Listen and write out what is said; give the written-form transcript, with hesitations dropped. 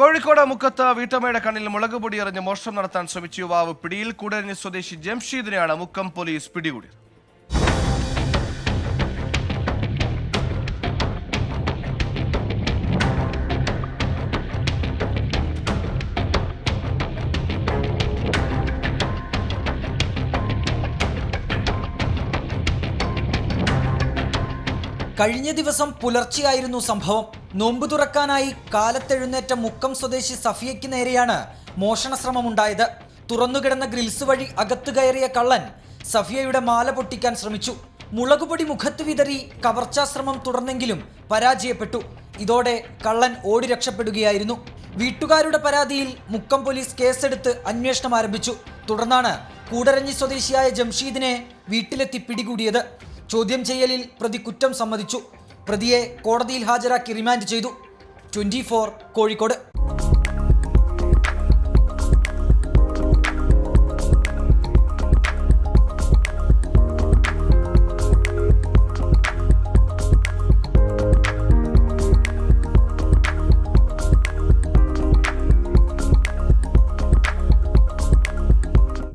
കോഴിക്കോട് മുക്കത്ത് വീട്ടമ്മയുടെ കണ്ണിൽ മുളക് പൊടി എറിഞ്ഞ് മോഷണം നടത്താൻ ശ്രമിച്ച യുവാവ് പിടിയിൽ. കൂടരഞ്ഞി സ്വദേശി ജംഷീദിനെയാണ് മുക്കം പോലീസ് പിടികൂടിയത്. കഴിഞ്ഞ ദിവസം പുലർച്ചെയായിരുന്നു സംഭവം. നോമ്പ് തുറക്കാനായി കാലത്തെഴുന്നേറ്റ മുക്കം സ്വദേശി സഫിയയ്ക്ക് നേരെയാണ് മോഷണ ശ്രമമുണ്ടായത്. തുറന്നുകിടന്ന ഗ്രിൽസ് വഴി അകത്തു കയറിയ കള്ളൻ സഫിയയുടെ മാല പൊട്ടിക്കാൻ ശ്രമിച്ചു. മുളകുപൊടി മുഖത്ത് വിതറി കവർച്ചാശ്രമം തുടർന്നെങ്കിലും പരാജയപ്പെട്ടു. ഇതോടെ കള്ളൻ ഓടി രക്ഷപ്പെടുകയായിരുന്നു. വീട്ടുകാരുടെ പരാതിയിൽ മുക്കം പോലീസ് കേസെടുത്ത് അന്വേഷണം ആരംഭിച്ചു. തുടർന്നാണ് കൂടരഞ്ഞി സ്വദേശിയായ ജംഷീദിനെ വീട്ടിലെത്തി പിടികൂടിയത്. ചോദ്യം ചെയ്യലിൽ പ്രതി കുറ്റം സമ്മതിച്ചു. പ്രതിയെ കോടതിയിൽ ഹാജരാക്കി റിമാൻഡ് ചെയ്തു. 24 കോഴിക്കോട്.